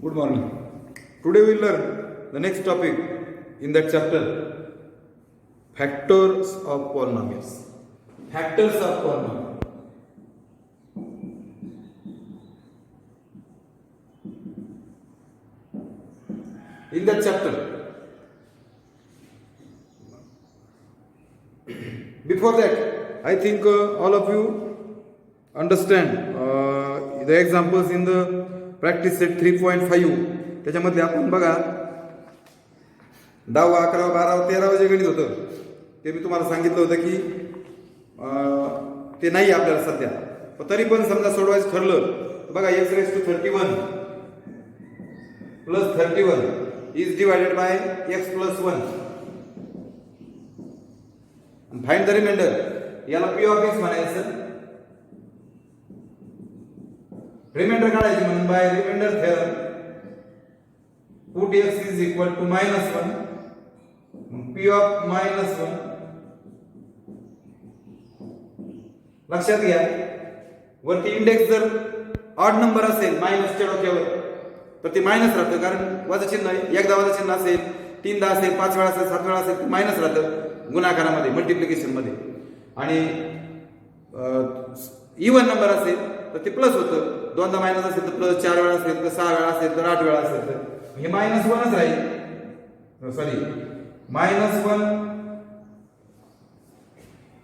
Good morning. Today we will learn the next topic in that chapter, factors of polynomials. Factors of polynomials. In that chapter, before that, I think all of you understand the examples in the practice set 3.5. त्याच्यामध्ये आपण बघा 10, 11, 12, 13 जे गणित होतं ते मी तुम्हाला सांगितलं होतं की ते नाही आपल्याला सध्या, पण तरी पण समजा सोडवायचं ठरलं तर बघा x⁻31 + 31 is divided by x + 1 and find the remainder. याला p of x म्हणायचं. रिमाइंडर काढायची म्हणून by remainder theorem put x is equal to -1 p of -1. लक्षात घ्या वरती इंडेक्स जर ऑड नंबर असेल मायनसच्या डोक्यावर तर ते मायनस राहतं, कारण वजा चिन्ह आहे. एकदा वजा चिन्ह असेल, 3दा असेल, 5 वेळा असेल, 7 वेळा असेल तर मायनस राहतं गुणाकारामध्ये, मल्टिप्लिकेशन मध्ये. आणि इवन नंबर असेल तर ते प्लस होतं. 2दा मायनस असेल तर प्लस, 4 वेळा असेल तर 6 वेळा असेल तर 8 वेळा असेल तर हे -1च राहील. सॉरी -1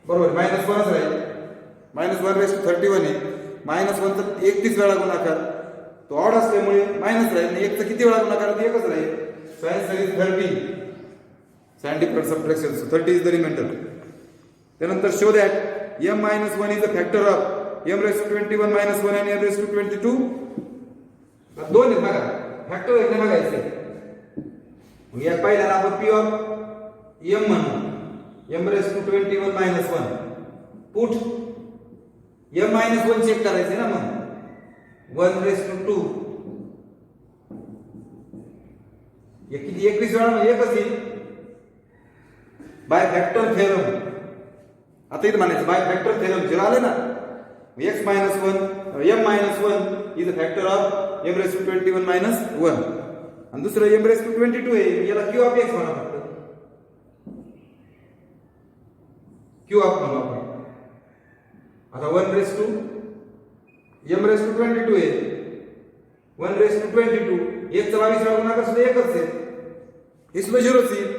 बरोबर, -1च राहील. -1⁻31 आहे. -1 तर 31 वेळा गुणाकार, तो ऑड असल्यामुळे मायनस राहील. 1 चा किती वेळा गुणाकार, तर एकच राहील. So answer is 30. Sign different subtraction. So 30 is the remainder. त्यानंतर show that m-1 is a factor of m⁻21 - 1 and m⁻22. दोन आहेत बघा, फॅक्टर एक नाही बघायचे. मग या पहिल्याला आपण p of m म्हणू, m⁻21 - 1 पुट m-1 चेक करायचे ना. मग 1⁻2 हे किती, 21 वेळा म्हणजे एकच येईल. By factor theorem. आता इथे म्हणायचं बाय फॅक्टर थेरम 0 आले ना. m-1 is a factor of m⁻21 - 1 आणि दुसरं m⁻22 आहे, याला q of x म्हणा. फक्त q of म्हणू आपण. आता 1⁻2 m⁻22 आहे, 1⁻22 1 चा 22 वेळा गुणाकार सुद्धा एकच आहे, हे सुद्धा 0च येईल.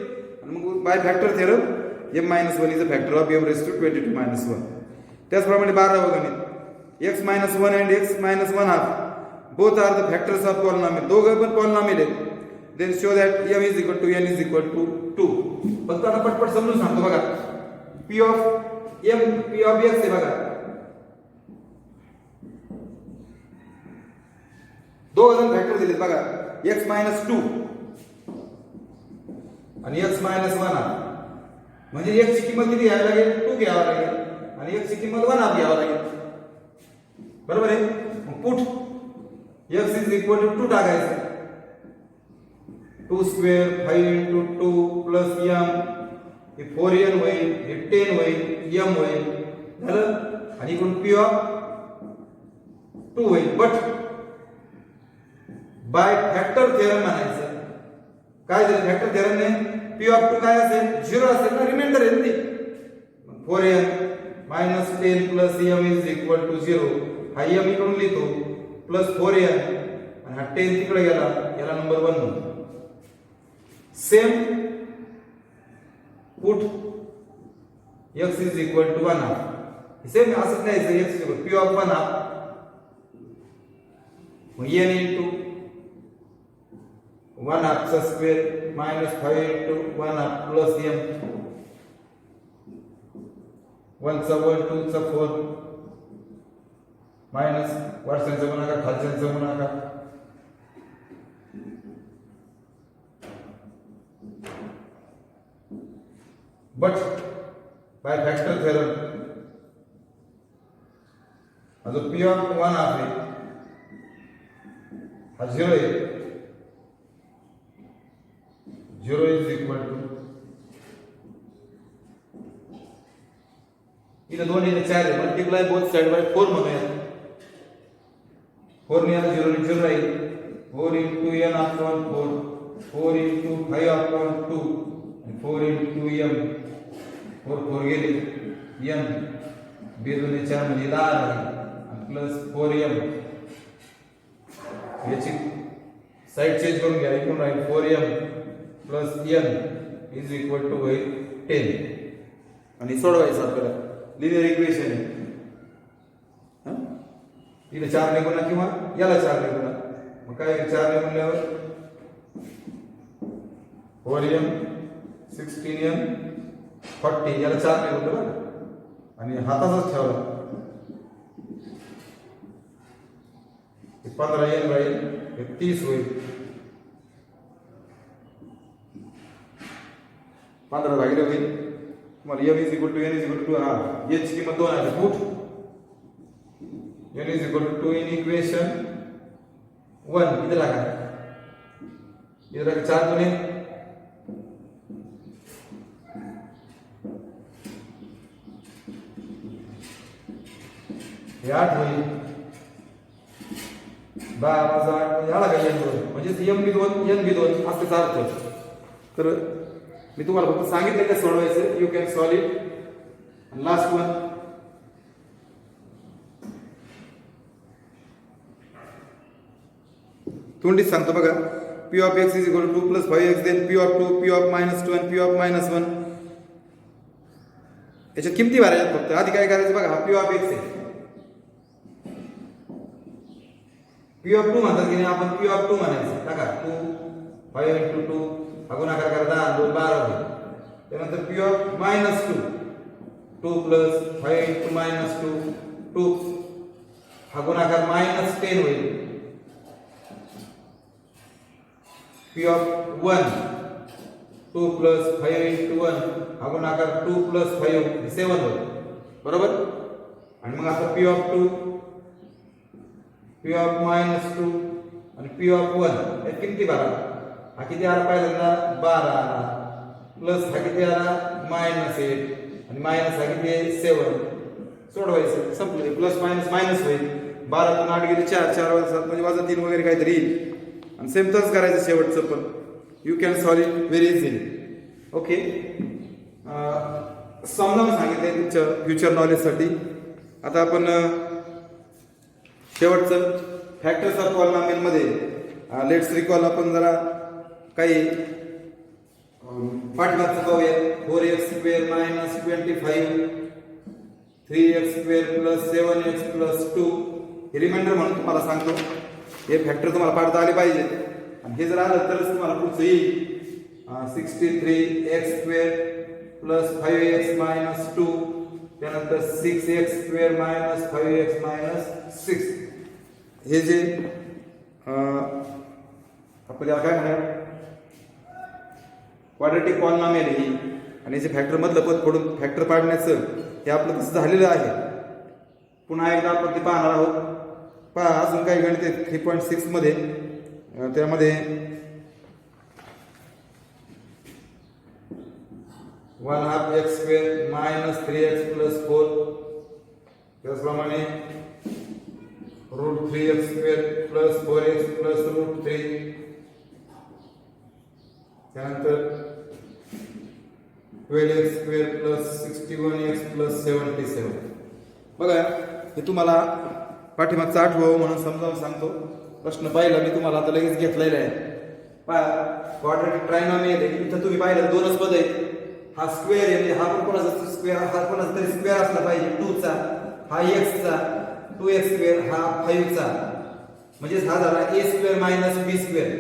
आणि मग by factor theorem m-1 is a factor of m⁻22 - 1. त्याचप्रमाणे 12व गणित x-1 and x-1/2 both are the factors of polynomial. दोघं पण पॉलिनॉमियल आहेत. then show that m is equal to n is equal to 2. फक्त आता पटपट समजून सांगतो बघा. p of x आहे बघा, दोघं जण फॅक्टर दिलेत बघा, x-2 आणि x-1/2. म्हणजे x ची किंमत किती घ्यावी लागेल, 2 घ्यावी लागेल आणि x ची किंमत 1/2 घ्यावी लागेल. बरोबर आहे. मग put x is equal to 2 टाकायचं. 2 स्क्वेअर 5 into 2 plus m, हे 4n होईल, हे 10 होईल, m होईल, झालं. आणि इकडून p of 2 होईल. बट बाय फॅक्टर थेरम म्हणायचं. काय झालं फॅक्टर थेरमने, p of 2 काय असेल, 0 असेल ना, रिमाइंडर आहे ती. 4n - 10 plus m is equal to 0. हा m इकडून लिहितो प्लस 4n आणि हा 10 तिकडे गेला, याला नंबर 1 म्हणतो. Same put x is equal to 1/2. Same असंच लिहायचं, x is equal p of 1/2 मग n into 1/2 चा स्क्वेअर -5 into 1/2 plus m, 1 चा 1 2 चा 4 मायनस वरच्यांचा गुणाकार खालच्यांचा गुणाकार. बट बाय फॅक्टर थेरम हा जो p of 1/2 आहे हा 0 आहे. 0 is equal to इथे 2 इथे 4 आहे, मल्टिप्लाय बोथ साइड बाय 4 म्हणूया. 4 ने याला 0 ने 0 राहील. 4 into n upon 4, 4 into 5 upon 2, and 4 into m. 4 गेले m बेदोने 4 म्हणजे 10 राहील प्लस 4m. याची साइड चेंज करून घ्या. इकडून राहील 4m plus n is equal to होईल 10. आणि सोडवायचं आपल्याला लिनियर इक्वेशन आहे. इथे 4 ने गुणा किंवा याला 4 ने गुणा. मग काय 4 ने गुणल्यावर 4m 16m 40 याला 4 ने गुणलं आणि हाताचाच ठेवला 15n राहील हे 30 होईल. 15 भागिले होईल तुम्हाला m is equal to n is equal to h ची किंमत 2 आहे. Put n is equal to 2 in equation 1 इधर लगा 4 दुने 8 होईल. 12 8 याला काय n म्हणजे m बी 2 n बी 2 असं त्याचा अर्थ. तर मी तुम्हाला फक्त सांगितलं का सोडवायचं. You can solve it. Last one तोंडीत सांगतो बघा. p of x is equal to 2 plus 5x then p of 2 p of -2 आणि p ऑफ -1. याच्या किमती भरायच्या फक्त. आधी काय करायचं बघा. हा p ऑफ x आहे. p ऑफ 2 म्हणतात की नाही आपण p ऑफ 2 म्हणायचं. टाका 2 5 into 2 हा गुणाकार करा 10 2 12 होईल. त्यानंतर p ऑफ -2 2 प्लस 5 into -2 2 हा गुणाकार -10 होईल. p ऑफ 1 2 प्लस 5 into 1 हा गुणाकार 2 प्लस 5 7 होईल. बरोबर. आणि मग आता p ऑफ 2 p ऑफ -2 आणि p ऑफ 1 हे किती भरा. हा किती आला पहिल्यांदा 12 आला प्लस हा किती आला -8 आणि मायनस हा किती आहे 7. सोडवायचं संपलं. प्लस मायनस मायनस होईल. 12 तून 8 गेले 4 4 वर 7 म्हणजे वजा 3 वगैरे काहीतरी येईल. आणि सेम तसंच करायचं शेवटचं पण. You can solve it very easily. Okay. समजावून सांगितलंय तुमच्या फ्युचर नॉलेजसाठी. आता आपण शेवटचं फॅक्टर्स ऑफ पॉलिनॉमियलमध्ये लेट्स रिकॉल आपण जरा काही पाठमागचं पाहूया. 4x square minus 25 3x square plus 7x plus 2 हे रिमाइंडर म्हणून तुम्हाला सांगतो. हे फॅक्टर तुम्हाला पाडता आले पाहिजे आणि हे जर आलं तरच तुम्हाला पुढचं येईल. 63x square plus 5x minus 2 त्यानंतर 6x square minus 5x minus 6 हे जे आपल्याला काय म्हणूया क्वाड्रॅटिक पॉलिनॉमियल ही आणि याचे फॅक्टर मधलं पद पडून फॅक्टर पाडण्याचं हे आपलं तसं झालेलं आहे. पुन्हा एकदा आपण ते पाहणार आहोत. पहा अजून काही गणित आहेत 3.6 मध्ये. त्यामध्ये 1/2 x square minus 3x plus 4 त्याचप्रमाणे √3x square plus 4x plus √3 त्यानंतर 12x square plus 61x plus 77. बघा हे तुम्हाला पाठीमागचं आठवावं म्हणून समजावून सांगतो. प्रश्न पाहिला मी तुम्हाला आता लगेच घेतलेला आहे. पहा क्वाड्रॅटिक ट्रायनॉमियल आहे. इथं तुम्ही पाहिलं दोनच पद आहेत. हा स्क्वेअर आहे हा पण कोणाचा स्क्वेअर हा कोणाचा तरी स्क्वेअर असला पाहिजे 2 चा हा x चा 2x स्क्वेअर हा 5 चा म्हणजे हा झाला a square minus b square.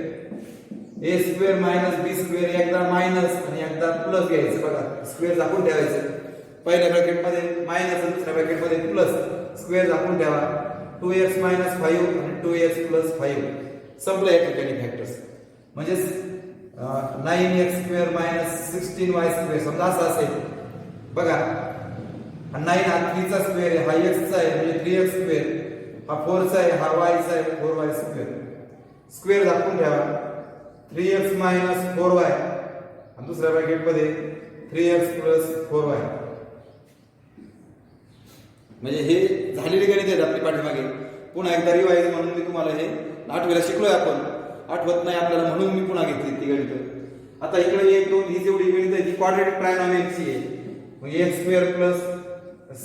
a square minus b square एकदा मायनस आणि एकदा प्लस घ्यायचं. बघा स्क्वेअर झाकून ठेवायचं. पहिल्या ब्रॅकेटमध्ये मायनस आणि दुसऱ्या ब्रॅकेटमध्ये प्लस. स्क्वेअर झाकून ठेवा 2x मायनस 5 आणि 2x प्लस 5 संपलं या ठिकाणी फॅक्टर्स. म्हणजे 9x square minus 16y square समजा असं असेल. बघा हा 9 हा 3 चा स्क्वेअर आहे हा x चा आहे म्हणजे 3x स्क्वेअर. हा 4 चा आहे हा y चा आहे 4y स्क्वेअर. स्क्वेअर दाखवून ठेवा 3x मायनस 4y आणि दुसऱ्या ब्रॅकेटमध्ये 3x प्लस 4y. म्हणजे हे झालेली गणित आहेत आपली पाठीमागे. पुन्हा एकदा रिवाइज म्हणून मी तुम्हाला हे 8वीला शिकलोय आपण. आठवत नाही आपल्याला म्हणून मी पुन्हा घेतली ती गणित. आता इकडे 1 2 ही जेवढी गणित आहे ती क्वाड्रॅटिक ट्रायनॉमियलची आहे. मग x² प्लस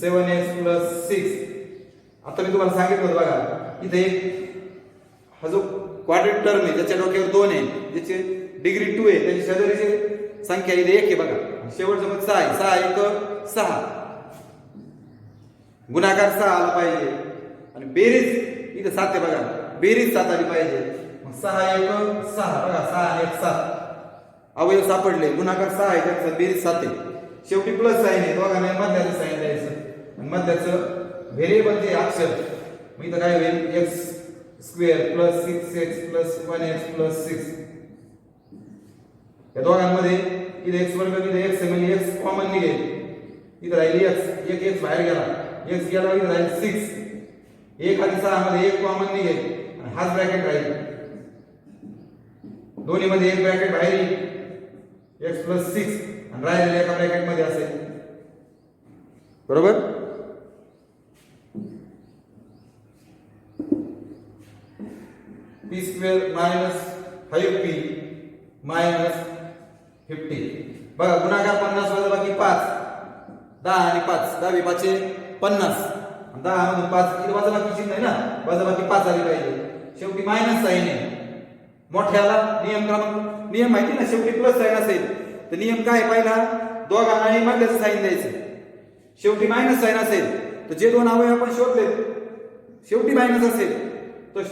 7x प्लस 6. आता मी तुम्हाला सांगितलं होतं बघा इथे एक हा जो क्वाड्रॅटिक टर्म आहे ज्याच्या डोक्यावर 2 आहे ज्याचे डिग्री 2 आहे त्याची शेजारीची संख्या इथे 1 आहे बघा. शेवटचं मग 6 आहे. 6 1 6 गुणाकार 6 आला पाहिजे आणि बेरीज इथे 7 आहे बघा. बेरीज 7 आली पाहिजे. मग 6 1 6 बघा 6 आणि 1 7 अवयव सापडले. गुणाकार 6 आहे त्याचा बेरीज 7 आहे. शेवटी प्लस साइन आहे दोघांना मधल्याचं साइन द्यायचं आणि मधल्याचं व्हेरिएबल ते अक्षर. मग इथं काय होईल x² plus 6x plus 1x plus 6. या दोघांमध्ये इथे x वर्ग इथे x आहे म्हणजे x कॉमन निघेल. इथं राहील x एक x बाहेर गेला x गेला इथं राहील 6. 1 आणि 6 मध्ये 1 कॉमन निघेल आणि हाच ब्रॅकेट राहील. दोन्ही मध्ये एक ब्रॅकेट बाहेर येईल x प्लस 6 आणि राहिलेल्या एका ब्रॅकेट मध्ये असेल. बरोबर. p² minus 5p minus 50. बघा गुणाकार 50 वजाबाकी 5 10 आणि 5 10 5 50 10 मधून 5 इथे वजाबाकी चिन्ह आहे ना वजाबाकी 5 आली पाहिजे. शेवटी मायनस साइन आहे. मोठ्याला नियम क्रमांक नियम माहिती ना शेवटी प्लस साइन असेल तर नियम काय पहिला दोघांनाही मधल्याचं साइन द्यायचं. शेवटी मायनस साइन असेल तर जे दोन अवयव आपण शोधले शेवटी मायनस असेल तर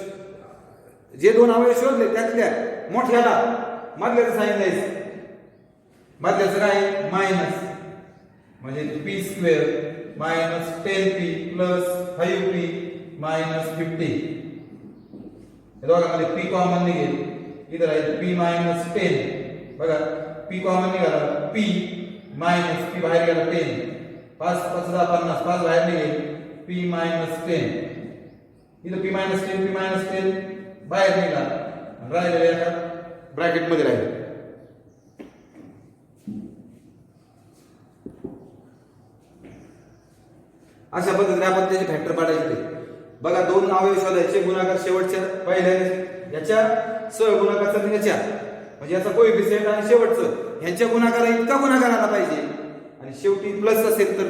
जे दोन अवयव शोधले त्यातल्या मोठ्याला मधल्याचं साइन द्यायचं. मधल्याचं काय मायनस म्हणजे p² minus 10p plus 5p minus 50. हे दोघांमध्ये p कॉमन निघेल. इथं राहील p मायनस 10. बघा p कॉमन निघाला p मायनस p बाहेर गेला 10. 5 5 10 50 5 बाहेर निघेल p मायनस 10. इथं p मायनस 10 p मायनस 10 बाहेर निघाला राहिलेल्या एका ब्रॅकेट मध्ये राहील. अशा पद्धतीने आपण त्याचे फॅक्टर पाडायचे. बघा दोन अवयव शोधायचे गुणाकार शेवटच्या पहिल्या याच्या सह गुणाकार याच्या म्हणजे याचा कोएफिशिएंट आणि शेवटचं ह्यांच्या गुणाकार इतका गुणाकार आला पाहिजे आणि शेवटी प्लस असेल तर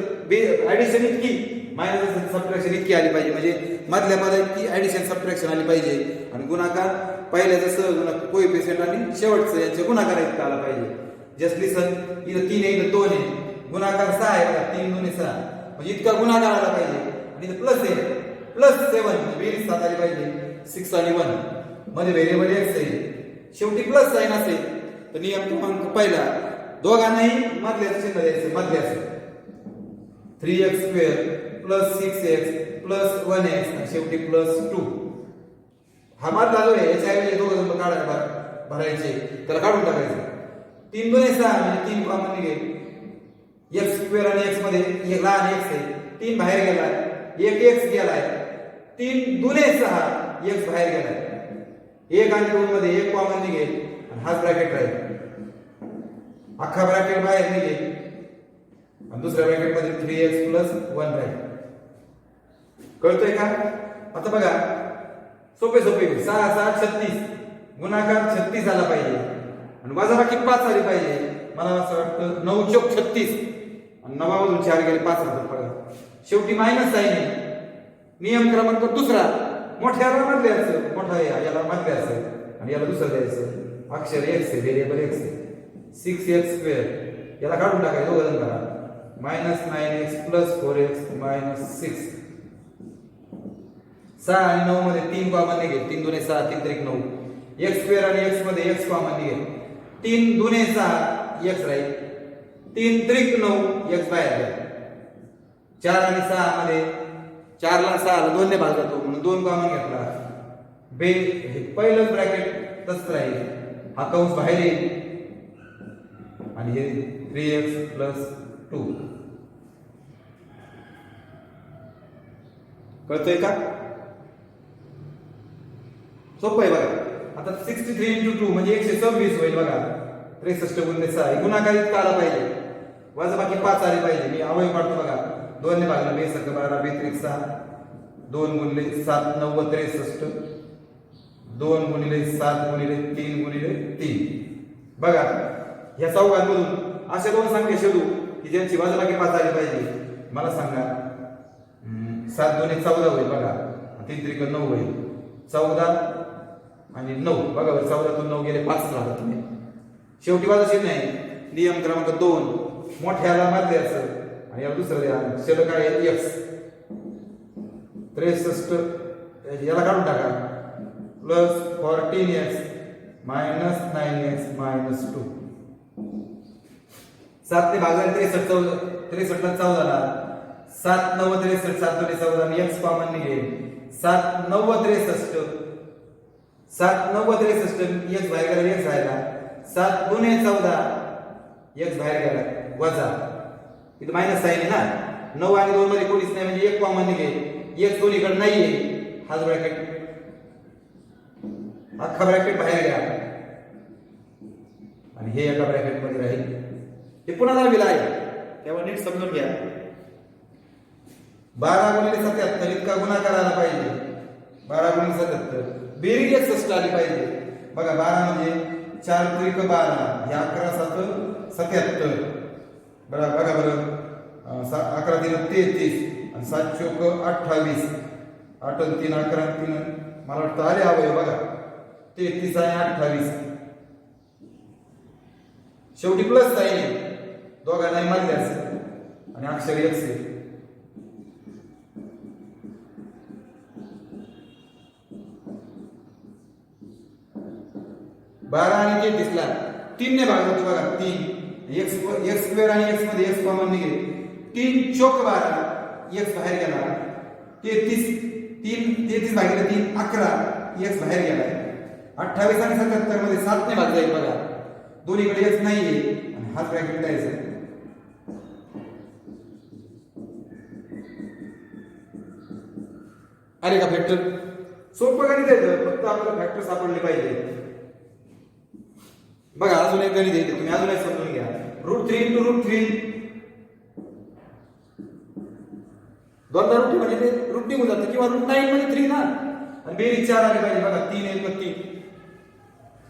ऍडिशन इतकी मायनस असेल सबट्रॅक्शन इतकी आली पाहिजे म्हणजे मधल्या मध्ये इतकी ऍडिशन सबट्रॅक्शन आली पाहिजे आणि गुणाकार पहिल्याचा सह गुणाकार कोएफिशिएंट आणि शेवटचं यांचे गुणाकार इतका आला पाहिजे. जस्ट लिसन इथं 3 आहे इथं 2 आहे गुणाकार 6 आहे बघा 3 2 6 म्हणजे इतका गुणाकार आला पाहिजे आणि इथं प्लस आहे प्लस 7 म्हणजे बेरीज 7 आली पाहिजे. 6 आणि 1 मध्ये व्हेरिएबल x आहे. शेवटी प्लस साइन असेल तर नियम क्रमांक पहिला दोघांनाही मधल्याचं चिन्ह द्यायचं मधल्याचं 3x² plus 6x plus 1x आणि शेवटी प्लस 2. हा मधला जो आहे याच्या ऐवजी दोघं जण काढायला भरायचे त्याला काढून टाकायचं. 3 2 6 म्हणजे 3 कॉमन निघेल. x² आणि x मध्ये एक लहान x आहे 3 बाहेर गेलाय एक x गेलाय 3 2 6 x बाहेर गेलाय 1 आणि 2 मध्ये 1 कॉमन निघेल आणि हाच ब्रॅकेट राहील. अख्खा ब्रॅकेट बाहेर निघेल आणि दुसऱ्या ब्रॅकेट मध्ये 3x प्लस 1 राहील. कळतोय का. आता बघा सोपे सोपे 6 6 36 गुणाकार 36 आला पाहिजे आणि वजाबाकी 5 आली पाहिजे. मला असं वाटतं 9 चौक 36 आणि 9 मधून 4 गेले 5 राहतात बघा. शेवटी मायनस साइन आहे. नियम क्रमांक दुसरा मोठ्याला मधल्याचं मोठा याला मधल्याचं आणि याला दुसरं द्यायचं अक्षर x आहे व्हेरिएबल x आहे 6x² याला काढून टाकायचं दोघं जण करा minus 9x plus 4x minus 6. 6 आणि 9 मध्ये 3 कॉमन निघेल 3 2 6 3 3 9 x² आणि x मध्ये x कॉमन निघेल 3 2 6 x राहील 3 3 9 x बाहेर गेला. 4 आणि 6 मध्ये 4 ला 6 ला 2 ने भाग जातो म्हणून 2 कॉमन घेतला. बे हे पहिलं ब्रॅकेट तसंच राहील हा कंस बाहेर येईल आणि हे 3x प्लस 2. कळतंय का. सोपं आहे बघा. आता 63 × 2 म्हणजे 126 होईल बघा. 63 गुणिले 6 गुणाकार इतका आला पाहिजे वजाबाकी 5 आली पाहिजे. मी अवयव काढतो बघा 2 ने भागला 2 12 2 6 2 गुणिले 7 9 63 2 गुणिले 7 गुणिले 3 गुणिले 3. बघा ह्या चौघांमधून अशा दोन संख्या शोधू की ज्यांची बाजूला 5 आली पाहिजे. मला सांगा 7 2 14 होईल बघा, 3 त्रिक 9 होईल. 14 आणि 9 बघा, 14 तून 9 गेले 5 झाला. तुम्ही शेवटी वाजायचे नाही. नियम क्रमांक 2 मोठ्याला मधल्याचं आणि याला दुसरं द्या. शेवट काय आहे x 63 याला काढून टाका plus 14x minus 9x minus 2. 7 ने भागाला 63 ला 14 7 9 63 7 2 14 आणि x कॉमन निघेल. 7 9 63 7 9 63 x बाहेर गेला x राहिला. 7 2 14 x बाहेर गेला वजा. इथं मायनस साइन आहे ना. 9 आणि 2 मध्ये कोणीच नाही म्हणजे 1 कॉमन निघेल. x दोन्हीकडे नाहीये. हा ब्रॅकेट अख्खा ब्रॅकेट बाहेर घ्या आणि हे एका ब्रॅकेट मध्ये राहील. हे पुन्हा दाबीला आहे तेव्हा नीट समजून घ्या. 12 गुणिले 77 इतका गुणाकार आला पाहिजे. 12 गुणिले 77 बेरीज 61 आली पाहिजे. बघा 12 म्हणजे 4 त्रिक 12 हे 11 7 77. बघा बरं 11 3 33 आणि 7 चौक 28 8 3 11 3 मला वाटतं आले हवंय. बघा 33 आणि 28 शेवटी प्लस साइन दोघांनाही मधल्याच आणि अक्षर x आहे. बारा आणि 33 ला 3 ने भाग होतो बघा. 3 x स्क्वेअर आणि x मध्ये x कॉमन निघेल. 3 चौक 12 x बाहेर गेला. 33 भागिले 3 11 x बाहेर गेला. 28 आणि 77 मध्ये 7 ने भाग जाईल बघा. दोन्हीकडे x नाहीये आणि हाच ब्रॅकेट द्यायचा. अरे का फॅक्टर सोपं गणित आहे. फक्त आपल्याला फॅक्टर सापडले पाहिजे. बघा अजून एक गणित आहे तुम्ही अजून एक समजून घ्या. √3 × √3 दोनदा रूट म्हणजे ते रूट निघून जातं किंवा √9 म्हणजे 3 ना. आणि बेरीज 4 आली पाहिजे बघा. 3 1 3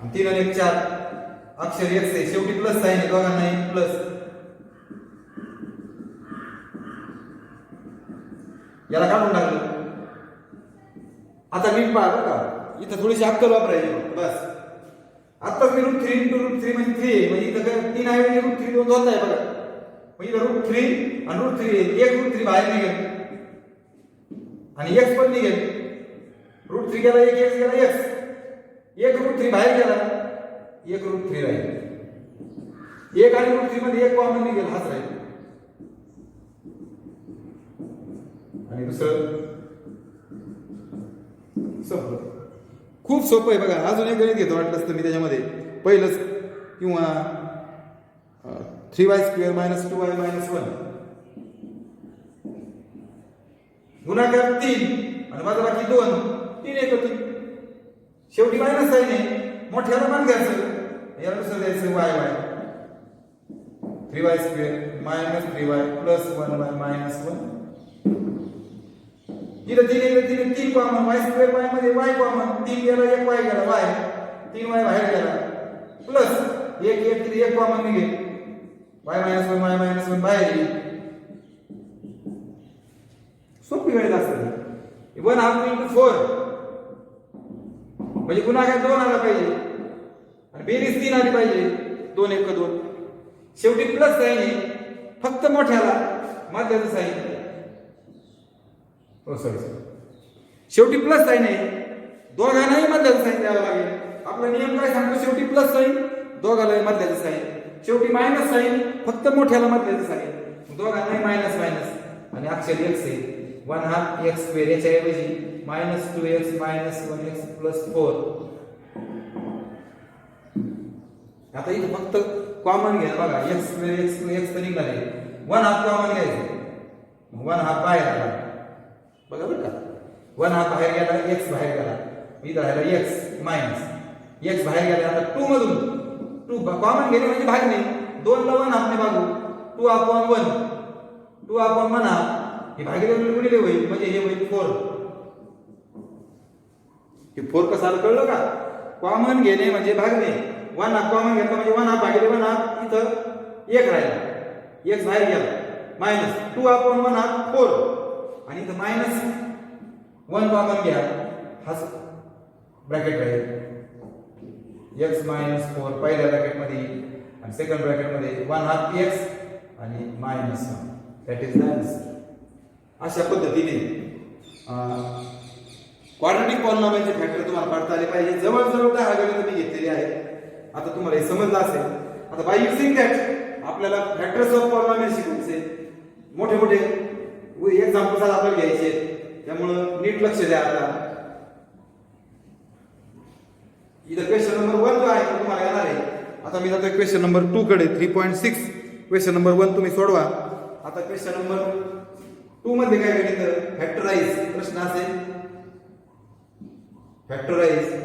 आणि 3 आणि 1 4 अक्षर x आहे. शेवटी प्लस साइन आहे दोघांनाही प्लस. याला काढून टाकलं. आता नीट पहा बघा इथं थोडीशी अक्कल वापरायची बस. आता मी √3 × √3 म्हणजे 3 आहे म्हणजे इथं 3 ऐवजी √3 2 होत आहे बघा. म्हणजे √3 आणि √3 एक √3 बाहेर निघेल आणि x पण निघेल. √3 गेला एक x गेला x. एक √3 बाहेर गेला एक √3 राहील. एक आणि √3 मध्ये एक कॉमन निघेल हाच राहील. आणि दुसरं सोपं खूप सोपं आहे बघा. अजून एक गणित घेतो वाटलं असतं मी त्याच्यामध्ये पहिलंच किंवा 3y² - 2y - 1 गुणाकार 3 आणि वजाबाकी 2 3 1 3. शेवटी मायनस साइन आहे. मोठ्याला मान घ्यायचं याला दुसरं द्यायचं y 3y² - 3y + 1y - 1. इथं 3 कॉमन y² y मध्ये y कॉमन 3 गेला 1 y गेला y 3y बाहेर गेला प्लस 1 कॉमन निघेल y - 1 बाहेर येईल. सोपी गणित असते. 1/2 × 4 म्हणजे गुणाकार 2 आला पाहिजे आणि बेरीज 3 आली पाहिजे. 2 1 2 शेवटी प्लस साइन आहे. फक्त मोठ्याला मध्याचं साइन सॉरी शेवटी प्लस साइन आहे. दोघांनाही मधल्याचं साइन द्यावं लागेल. आपला नियम काय सांगतो शेवटी प्लस साइन दोघांनाही मधल्याचं साइन. शेवटी मायनस साइन फक्त मोठ्याला मधल्याचं साइन दोघांनाही मायनस आणि अक्षर x आहे. 1/2 x² याच्या ऐवजी -2x - 1x + 4. आता इथे फक्त कॉमन घ्या बघा. x² x तर निघाला आहे. 1/2 कॉमन घ्यायचं. 1/2 बाहेर आला बघा बरं का. 1/2 बाहेर गेला x बाहेर गेला. इथं राहिला x बाहेर गेला. आता 2 मधून 2 कॉमन गेले म्हणजे भागणे. 2 ला 1/2 ने भागू 2/1 2/1 हे भागिले गुणिले होईल म्हणजे हे होईल 4. हे 4 कसं आलं कळलं का? कॉमन घेणे म्हणजे भागणे. 1 हाफ कॉमन घेतला म्हणजे 1 हाफ भागिले 1 हाफ, इथं 1 राहिला, x बाहेर गेला, मायनस 2 अपॉन 1 हाफ 4, आणि इथं मायनस 1 कॉमन घ्या, हा ब्रॅकेट राहील, x मायनस 4 पहिल्या ब्रॅकेट मध्ये आणि सेकंड ब्रॅकेट मध्ये 1 हाफ x आणि minus 1, that is the answer. अशा पद्धतीने क्वाड्रॅटिक पॉलिनॉमियलचे फॅक्टर तुम्हाला काढता आले पाहिजे. जवळजवळ 10 गणितं मी घेतलेली आहेत. आता तुम्हाला हे समजलं असेल. आता बाय युजिंग दॅट आपल्याला फॅक्टर्स ऑफ पॉलिनॉमियल शिकायचे, मोठे मोठे एक्झाम्पल्स आपल्याला घ्यायचे, त्यामुळं नीट लक्ष द्या. आता इथं क्वेश्चन नंबर 1 जो आहे तो तुम्हाला येणार आहे. आता मी जातोय क्वेश्चन नंबर 2 कडे. 3.6 क्वेश्चन नंबर 1 तुम्ही सोडवा. आता क्वेश्चन नंबर 2 मध्ये काय गणित? फॅक्टराइज प्रश्न असेल. Factorise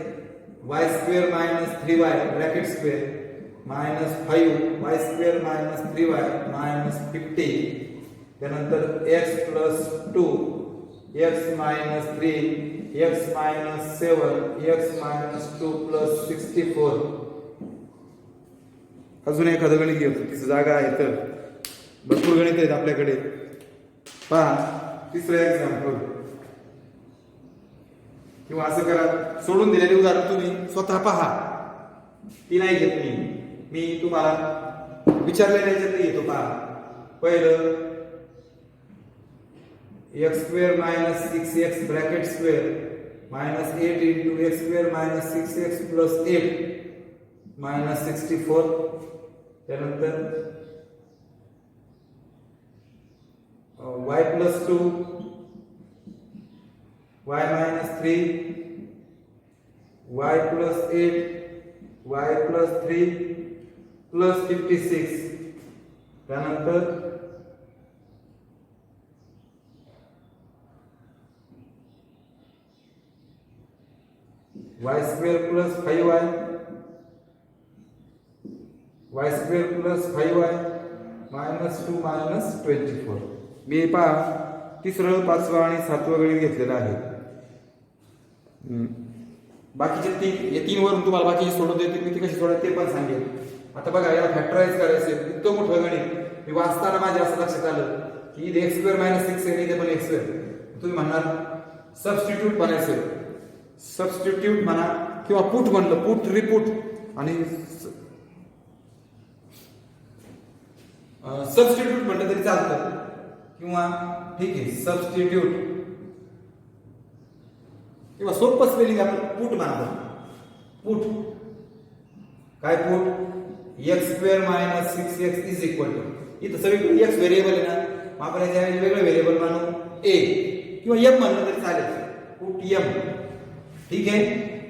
y square minus 3y bracket square minus 5y square minus 3y minus 50, त्यानंतर x plus 2 x minus 3 x minus 7 x minus 2 plus 64. अजून एखादं गणित घेऊ, तिची जागा आहे तर भरपूर गणित आहेत आपल्याकडे. पहा तिसरं एक्झाम्पल, किंवा असं करा, सोडून दिलेले उदाहरण तुम्ही स्वतः पहा, ती नाही घेत मी तुम्हाला विचारलेल्या याच्यात घेतो. पहा पहिलं x square minus 6x bracket square minus 8 into x square minus 6x plus 8 minus 64, त्यानंतर y plus 2 y minus 3 y plus 8 y plus 3 plus 56, त्यानंतर y square plus 5y y square plus 5y minus 2 minus 24. मी पहा तिसरं, 5वं आणि 7वं गणित घेतलेलं आहे. बाकीचे 3 वरून तुम्हाला बाकीचे सोडवता येतील, मी ती कशी सोडवते ते पण सांगेल. आता बघा, याला फॅक्टराइज करायचं, इतकं मोठं गणित मी वाचताना माझ्या असं लक्षात आलं की इथे x स्क्वेअर मायनस 6 आहे, इथे पण x स्क्वेअर. तुम्ही म्हणणार सबस्टिट्यूट म्हणायचं, सबस्टिट्यूट म्हणा किंवा पुट म्हणलं, पुट रिपुट आणि सबस्टिट्यूट म्हटलं तरी चालतं, किंवा ठीक आहे सबस्टिट्यूट, किंवा सोपं स्पेलिंग आपण पुट म्हणतो. पुट काय? Put x square minus 6x is equal to, इथं सगळीकडे x व्हेरिएबल आहे ना, मग आपण याच्या वेगळं व्हेरिएबल मानू a किंवा m म्हणलं तरी चालेल. पुट m, ठीक आहे.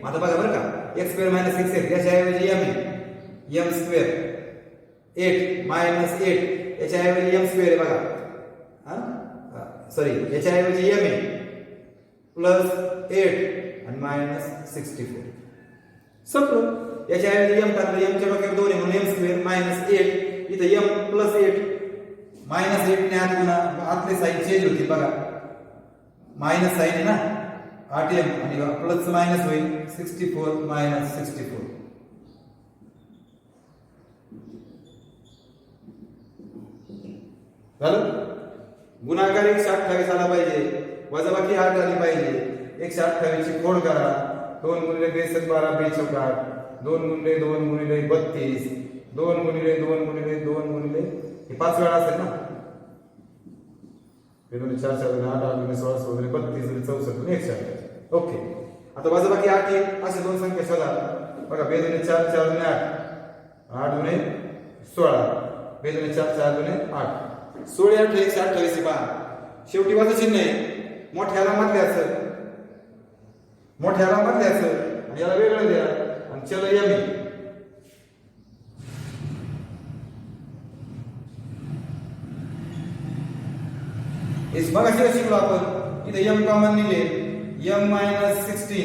आता बघा बरं का, x square minus 6x याच्याऐवजी m आहे, m square 8 minus 8 याच्याऐवजी m square आहे बघा, सॉरी याच्याऐवजी m आहे प्लस 8 आणि मायनस 64. संपलं. याच्याऐवजी m टाकलं, m च्या डोक्यावर 2 आहे म्हणून m स्क्वेअर मायनस 8, इथं m प्लस 8 मायनस 8 ने आत गुणा, आतले साईन चेंज होतील बघा, मायनस साईन आहे ना 8m आणि प्लस मायनस होईल 64 मायनस 64. झालं. गुणाकार 128 आला पाहिजे, वजाबाकी 8 आली पाहिजे. 128 ची फोड करा, 2 गुणिले 63 12 42 8, 2 गुणिले 2 गुणिले 32, 2 गुणिले 2 गुणिले 2 गुणिले हे 5 वेळा असेल ना, 2 4 4 8 8 गुणिले 16 16 गुणिले 32 गुणिले 64 गुणिले 128. ओके. आता वजाबाकी 8 येईल, असे दोन संख्या शोधा. बघा 2 गुणिले 4 4 गुणिले 8 8 गुणिले 16, 2 गुणिले 4 4 गुणिले 8 16 8 128 पहा. शेवटी वजा चिन्ह आहे, मोठ्याला मधल्याचं, मोठ्याला मधल्याचं आणि याला वेगळं द्या आणि चल यमी. इस बघा शिवाय शिकलो आपण, इथे m कॉमन निघे, m मायनस 16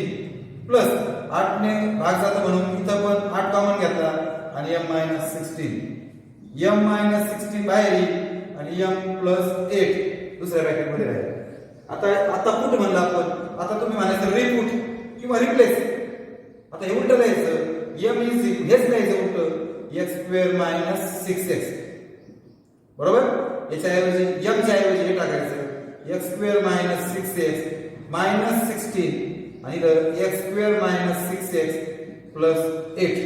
प्लस 8 ने भाग जातो म्हणून इथं पण 8 कॉमन घेतला आणि m मायनस 16, m मायनस 16 बाहेर येईल आणि m प्लस 8 दुसऱ्या ब्रॅकेट मध्ये राहील. आता पुट म्हणलं आपण, आता तुम्ही म्हणायचं रिपुट किंवा रिप्लेस. आता हे उलट लिहायचं m इज हेच लिहायचं उलट x स्क्वेअर मायनस 6x. बरोबर. याच्या ऐवजी m च्या ऐवजी हे टाकायचं x square minus 6x minus 16 आणि इथं x square minus 6x plus 8.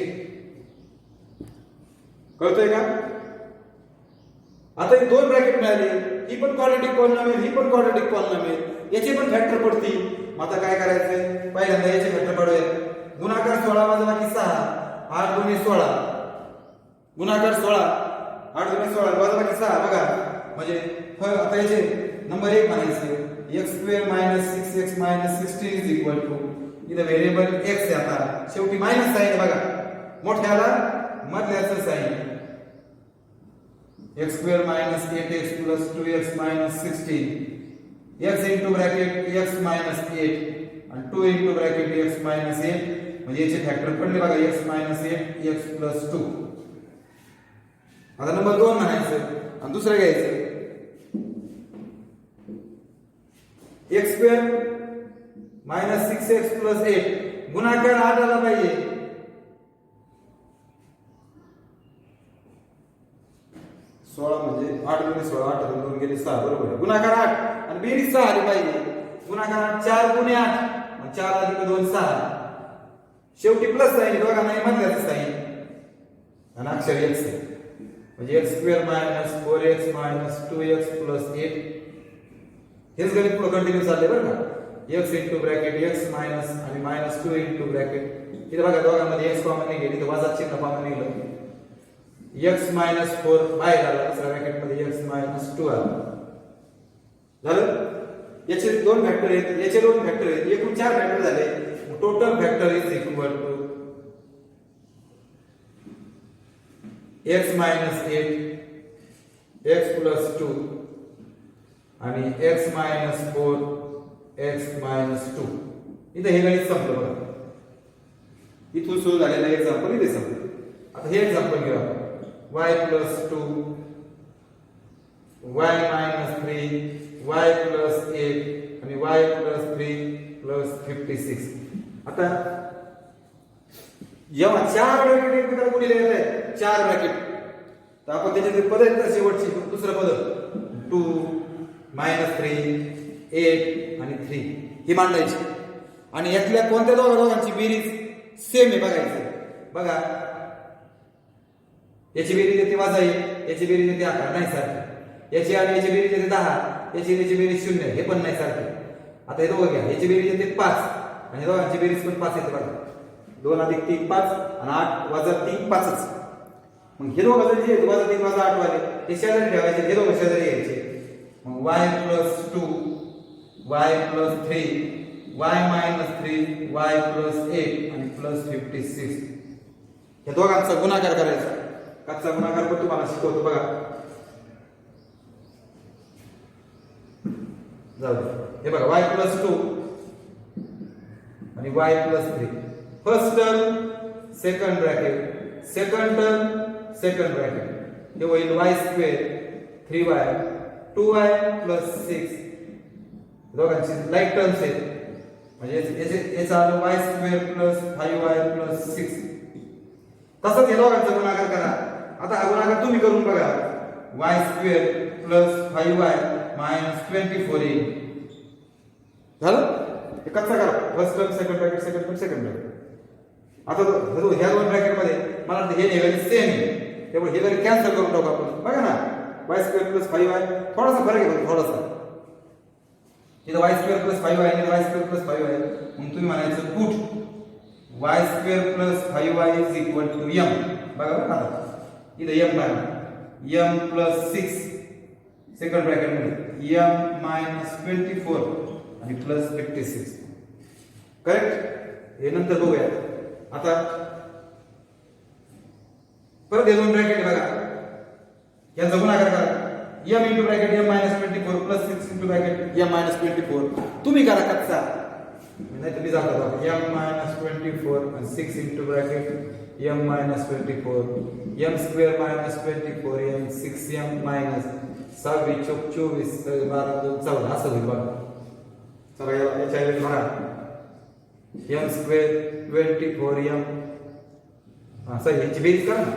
कळतंय का? आता हे दोन ब्रॅकेट मिळाले, ही पण क्वाड्रॅटिक पॉलिनॉमियल, ही पण क्वाड्रॅटिक पॉलिनॉमियल, याचे पण फॅक्टर पडतील. मग आता काय करायचंय? पहिल्यांदा याचे फॅक्टर पडूयात. गुणाकार 16 वजाबाकी 6 8 दुणे 16. गुणाकार 16 8 दुणे 16 वजाबाकी 6 बघा. म्हणजे आता याचे नंबर 1 म्हणायचे x square minus 6x minus 16 is equal to इथं व्हेरिएबल x आहे. आता शेवटी मायनस साइन बघा, मोठ्याला मधल्याचं sign x square minus 8x plus 2x minus 16 x into bracket x minus 8 आणि 2 इंटू ब्रॅकेट x मायनस 8 म्हणजे याचे फॅक्टर पडले बघा x मायनस 8 x प्लस 2. आता नंबर 2 म्हणायचं आणि दुसरं घ्यायचं x square minus 6x plus 8 गुणाकार 8 आला पाहिजे. सोळा म्हणजे 8 गुणे 16 8 2 गेले 6 बरोबर आहे. गुणाकार 8 आणि बेरीज 6 आली पाहिजे. गुणाकार 4 गुणे 8 4 अधिक 2 6 शेवटी प्लस साइन बघा नाही मधल्याचं साइन आणि अक्षर x म्हणजे x square minus 4x minus 2x plus 8. हेच गणित पुढे कंटिन्यू चालले बरं का. x into bracket x minus आणि मायनस 2 इंटू ब्रॅकेट इथे बघा दोघांमध्ये x कॉमन निघेल, इथे वजा चिन्ह कॉमन निघालं. x मायनस 4 बाहेर आला, दुसऱ्या ब्रॅकेट मध्ये x मायनस 2 आला. झालं. याचे दोन फॅक्टर आहेत, याचे दोन फॅक्टर आहेत, एकूण 4 फॅक्टर झाले. Total factor is equal to x minus 8 x plus 2 आणि x मायनस 4 x मायनस 2. इथे हे गणित संपलं बघा. इथून सुरू झालेलं एक्झाम्पल इथे संपलं. आता हे एक्झाम्पल घेऊ आपण. y plus 2 y minus 3 y plus 8 आणि y plus 3 plus 56. आता जेव्हा 4 ब्रॅकेट एकमेकाला गुणिले येत आहेत 4 ब्रॅकेट तर आपण त्याचे पद आहेत शेवटची दुसरं पद 2 -3 8 आणि 3 ही मांडायची आणि यातल्या कोणत्या दोघांची बेरीज सेम आहे बघायचं. बघा याची बेरीज येते वजा 1 याची बेरीज येते 11 नाही सारखी. याची आणि याची बेरीज येते 10 याची बेरीज 0 हे पण नाही सारखी. आता हे दोघं घ्या याची बेरीज येते 5 आणि दोघांची बेरीज पण 5 येते बघा. 2 अधिक 3 5 आणि 8 वजा 3 5च. मग हे दोघं जर जे वजा 3 वजा 8 वाले हे शेजारी ठेवायचे, हे दोघं शेजारी घ्यायचे. मग y plus 2 y plus 3 y minus 3 y plus 8 आणि plus 56 हे दोघांचा गुणाकार करायचा. कच्चा गुणाकार पण तुम्हाला शिकवतो बघा. जाऊ हे बघा y plus 2 आणि y plus 3 first term second bracket second term second bracket हे होईल y square 3y 2y plus 6 दोघांची लाईक टर्म्स आहेत म्हणजे याचा आलं y square plus 5y plus 6. तसंच हे दोघांचा गुणाकार करा. आता हा गुणाकार तुम्ही करून बघा. y square plus 5y minus 24 येईल. झालं. हे कसा करा first term second bracket second term second bracket. आता ह्या दोन ब्रॅकेट मध्ये मला वाटतं हे निघाले सेम आहे त्यामुळे हे जरी कॅन्सल करून टाकू आपण. बघा ना y स्क्वेअर प्लस 5y थोडासा फरक आहे थोडासा. इथं y स्क्वेअर प्लस 5y आणि y स्क्वेअर प्लस 5y मग तुम्ही म्हणायचं put y square plus 5y is equal to m. बघा आता इथं m टाका m प्लस 6 सेकंड ब्रॅकेट मध्ये m मायनस 24 आणि प्लस 56 करेक्ट. हे नंतर बघूया. आता परत हे दोन ब्रॅकेट बघा यांचा गुणाकार करा. m into bracket m minus 24 plus 6 into bracket m minus 24 तुम्ही करा कच्चा नाही तर मी जातो m मायनस 24 आणि 6 into bracket m minus 24 m square minus 24 m 6m minus 26 24 12 14 असं होईल बघा. चला याच्या ऐवजी बघा एम स्क्वेअर 24m असं ह्याची बेरीज करा ना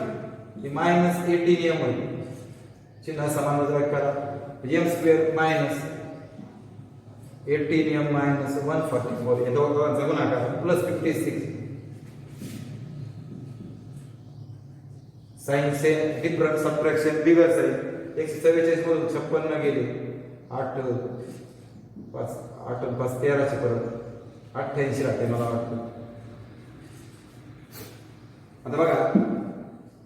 की मायनस 18m होईल चिन्ह समान वजाबाकी करा M square minus 18m minus 144 या दोघांचा गुणाकार प्लस 56 साइन से डिफरंट सबट्रॅक्शन बिगर साइन 144 मधून 56 गेले 8 5 13 परत 88 राहते मला वाटतं. आता बघा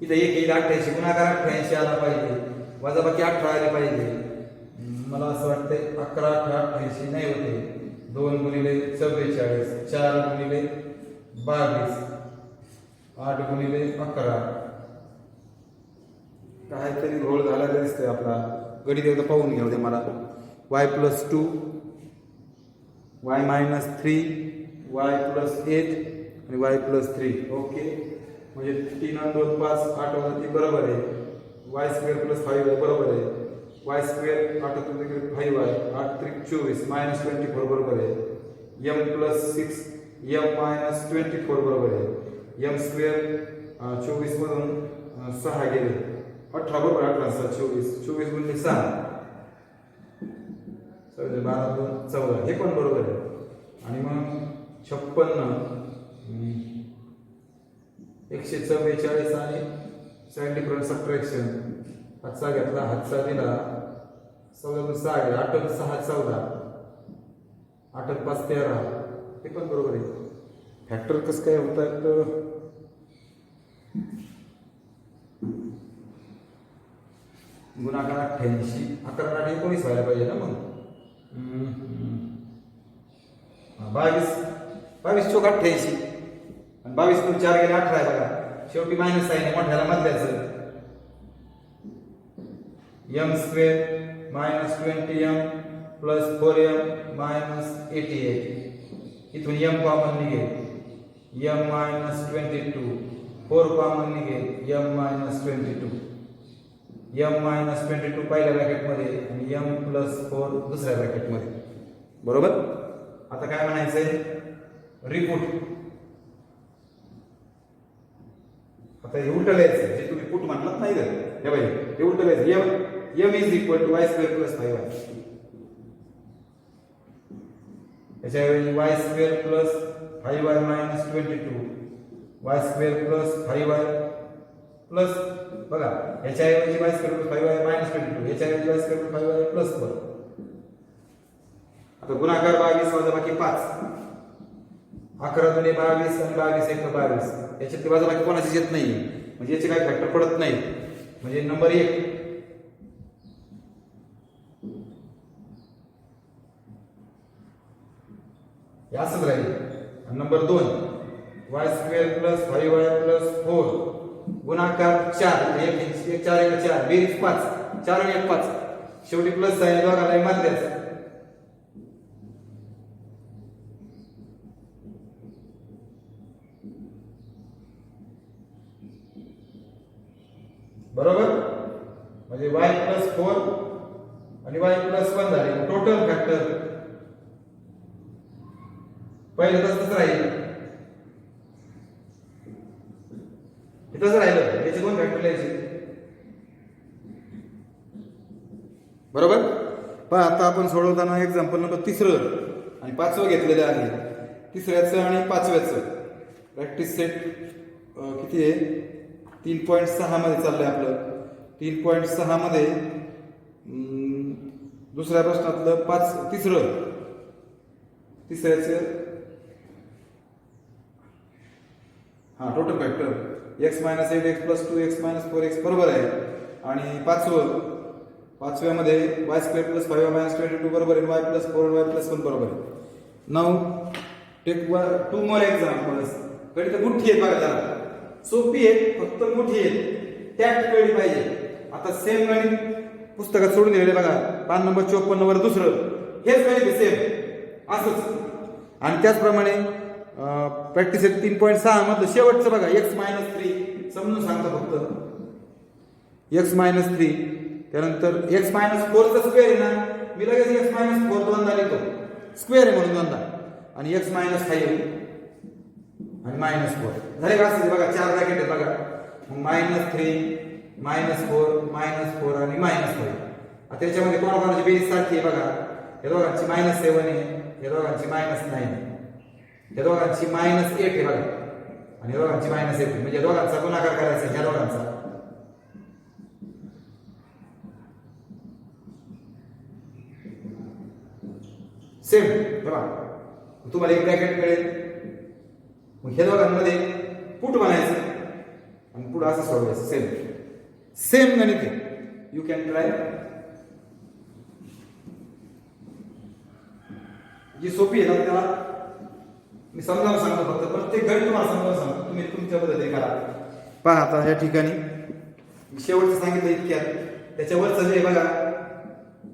इथं एक येईल 88 गुणाकार 88 आला पाहिजे वजाबाकी 18 आले पाहिजे. मला असं वाटतंय 11 88 नाही होते 2 गुणिले 44 4 गुणिले 22 8 गुणिले 11 काहीतरी घोळ झाला दिसतोय आपला. गणित एकदा पाहून घेऊ दे मला. y + 2 y - 3 y + 8 आणि y + 3 ओके म्हणजे 3 आणि 2 5 8 + 3 बरोबर आहे. y² + 5y बरोबर आहे. y² 8 × 5y 8 × 24 -24 बरोबर आहे. m + 6 m - 24 बरोबर आहे. m² 24 मधून 6 गेले 18 बरोबर 18 24 24 गुणिले 6 12 2 14 हे पण बरोबर आहे. आणि मग 56 144 आणि साइन डिफरंट सबट्रॅक्शन हातचा घेतला हातचा दिला 14 6 8 6 14 8 5 13 हे पण बरोबर आहे. फॅक्टर कसं काय होतात गुणाकार 88 11 19 व्हायला पाहिजे ना मग 22 चोक 88 आणि 22 कडून 4 गेले 18 आहे बघा शेवटी मायनस आहे मोठ्याला मधल्याचं m² -20m + 4m - 88 इथून m कॉमन निघेल m - 22 4 कॉमन निघेल m - 22 m - 22 पहिल्या ब्रॅकेटमध्ये आणि m + 4 दुसऱ्या ब्रॅकेटमध्ये बरोबर. आता काय म्हणायचंय रिपुट. आता हे उलट लिहायचं जे तुम्ही पुट म्हटलात नाही का हे बाई हे उलट लिहायचं m = y² + 5y याच्याऐवजी y² + 5y - 22 y² + 5y plus बघा याच्याऐवजी y² + 5y - 22 याच्याऐवजी y² + 5y + 4. आता गुणाकार 22 वजाबाकी 5 11 × 22 आणि 22 × 22 याच्यात वजाबाकी कोणाचीच येत नाही म्हणजे याचे काही फॅक्टर पडत नाही म्हणजे नंबर 1 असंच राहील. आणि नंबर 2 y² + 5y + 4 गुणाकार 4 1 4 1 4 बेरीज 5 4 आणि 1 5 शेवटी प्लस साइन दोघांना मधल्याच बरोबर म्हणजे y + 4 आणि y + 1 झाले टोटल फॅक्टर पहिले तसंच राहील इथंच राहिलं याचे 2 फॅक्टर लिहायचे बरोबर. पण आता आपण सोडवताना एक्झाम्पल नंबर 3 आणि 5 घेतलेले आहे. 3ऱ्याचं आणि 5व्याचं प्रॅक्टिस सेट किती आहे 3.6 मध्ये चाललंय आपलं. 3.6 मध्ये दुसऱ्या प्रश्नातलं 3ऱ्याचं हा total factor x - 8x + 2x - 4x बरोबर आहे. आणि 5व्यामध्ये y² + 5y - 22 बरोबर आहे. y + 4 y + 1 बरोबर आहे. Now take 2 more examples. गणित मोठी आहेत बघा जरा सोपी आहे फक्त मोठी आहे टॅक्ट कळली पाहिजे. आता सेम गणित पुस्तकात सोडून दिलेले बघा पान नंबर 54 वर दुसरं हेच गणित सेम असंच. आणि त्याचप्रमाणे प्रॅक्टिस 3.6 मधलं शेवटचं बघा x - 3 समजून सांगतो फक्त x - 3 त्यानंतर x - 4 चा स्क्वेअर आहे ना मी लगेच x - 4 दोनदा लिहितो स्क्वेअर आहे म्हणून दोनदा आणि x - 5 आणि -4 झाले का? असं बघा 4 ब्रॅकेट आहेत बघा. मग -3 -4 आणि -5. आता त्याच्यामध्ये कोणाकोणाची बेरीज सारखी आहे बघा. या दोघांची -7 आहे, या दोघांची -9 आहे, या दोघांची -8 आहे बघा, आणि या दोघांची -8 आहे. म्हणजे दोघांचा गुणाकार करायचा ह्या दोघांचा. सेम बघा, तुम्हाला एक ब्रॅकेट मिळेल. मग ह्या दोघांमध्ये पुट बनायचं आणि पुढं असं सोडवायचं. सेम सेम गणित आहे. You can try. जी सोपी आहे ना त्याला मी समजावून सांगतो. फक्त प्रत्येक गणित तुम्हाला समजावून सांगतो, तुम्ही तुमच्या पद्धतीने करा. पहा आता या ठिकाणी शेवटचं सांगितलं इतक्यात. त्याच्यावरचं जे बघा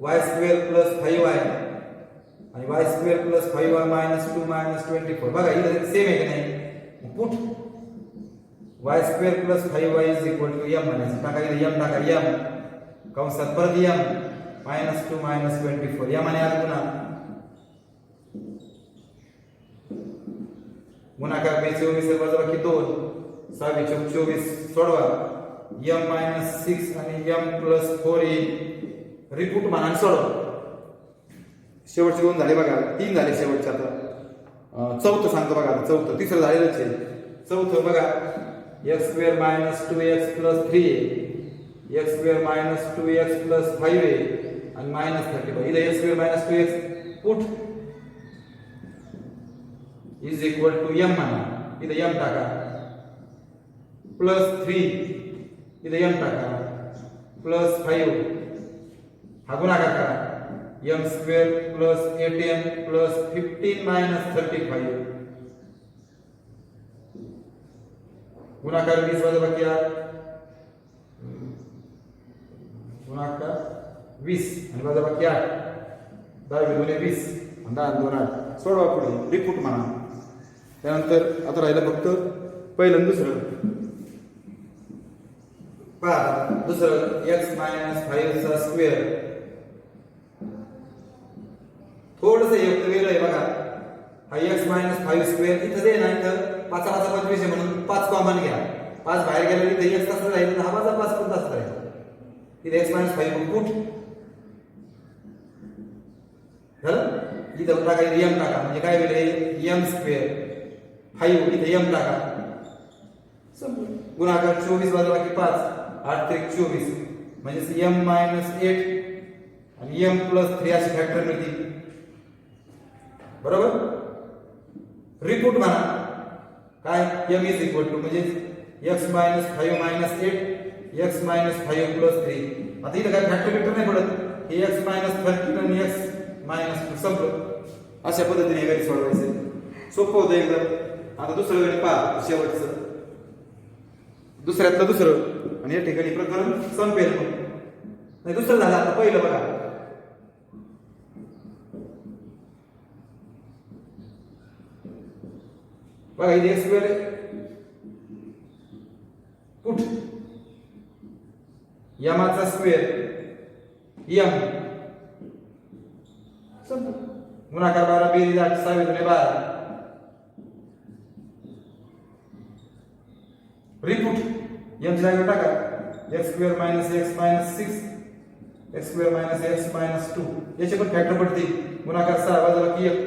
y² + 5y आणि y² + 5y - 2 - 24 बघा इथं सेम आहे की नाही. पुट y² + 5y = m म्हणायचं. टाका इथे m टाका, m कंसात परत m -2 - 24 m आणि आत गुणाकार 24 वजाबाकी 2 6 × 24 सोडवा. m - 6 आणि m + 4 येईल. रिपीट म्हणा सोडवा. शेवटचे 2 झाले बघा, 3 झाले शेवटचे. आता चौथं सांगतो बघा. चौथं तिसरं झालेलंच आहे. चौथं बघा x² - 2x + 3 x² - 2x + 5 आणि -35. इथे x² - 2x put is equal to m म्हणा. इथे m टाका +3 इथे m टाका +5 हा गुणाकार करा. m² + 8m + 15 - 35 गुणाकार 20 वजाबाकी 8 गुणाकार 20 आणि वजाबाकी 8 10 × 2 = 20 आणि 10 × 2 = 8. सोडवा पुढे रिपीट म्हणा. त्यानंतर आता राहिलं फक्त पहिलं आणि दुसरं. पहा दुसरं x - 5² थोडंसं एक वेगळं आहे बघा. हा x - 5² इथं दे नाही तर 5 × 25 आहे म्हणून 5 कॉमन घ्या. 5 बाहेर गेला इथे x तसं राहील, हा माझा 5 पण तसं राहील. इथे x - 5 पुट झालं. इथं टाका m टाका म्हणजे काय होईल m². 5 इथे m टाका. गुणाकार 24 वजाबाकी 5 8 × 24 म्हणजे m - 8 आणि m + 3 असे फॅक्टर मिळतील. बरोबर. रिपीट म्हणा काय m इज इक्वल टू म्हणजे x - 5 - 8 x - 5 + 3. आता इथं काय फॅक्टर बिक्टर नाही पडत. हे x - 13 आणि x - 2 संपलं. अशा पद्धतीने हे गणित सोडवायचं. सोपं होतं एकदम. आता दुसरं गणित पहा शेवटचं. दुसऱ्यातलं दुसरं आणि या ठिकाणी प्रकरण संपेल. मग नाही दुसरं झालं. आता पहिलं बघा बघा इथे x² पुट यमाचा स्क्वेअर m गुणाकार 12 बेरीज 8 6 × 12 रिपीट m ची जागा टाका x² - x - 6 x² - x - 2 याचे पण फॅक्टर पडतील. गुणाकार 6 वजाबाकी 1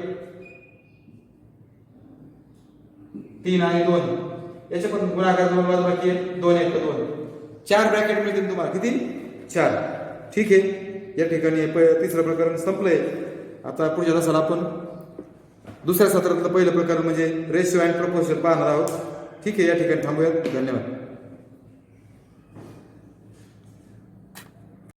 3 आणि 2 याचे पण गुणाकार 2 वजाबाकी 1 2 1 2 4 ब्रॅकेट मिळतील तुम्हाला. किती? 4. ठीक आहे. या ठिकाणी तिसरं प्रकरण संपलंय. आता पुढच्या तासाला आपण दुसऱ्या सत्रातलं पहिलं प्रकरण म्हणजे रेशिओ अँड प्रपोर्शन पाहणार आहोत. ठीक आहे. या ठिकाणी थांबूयात. धन्यवाद.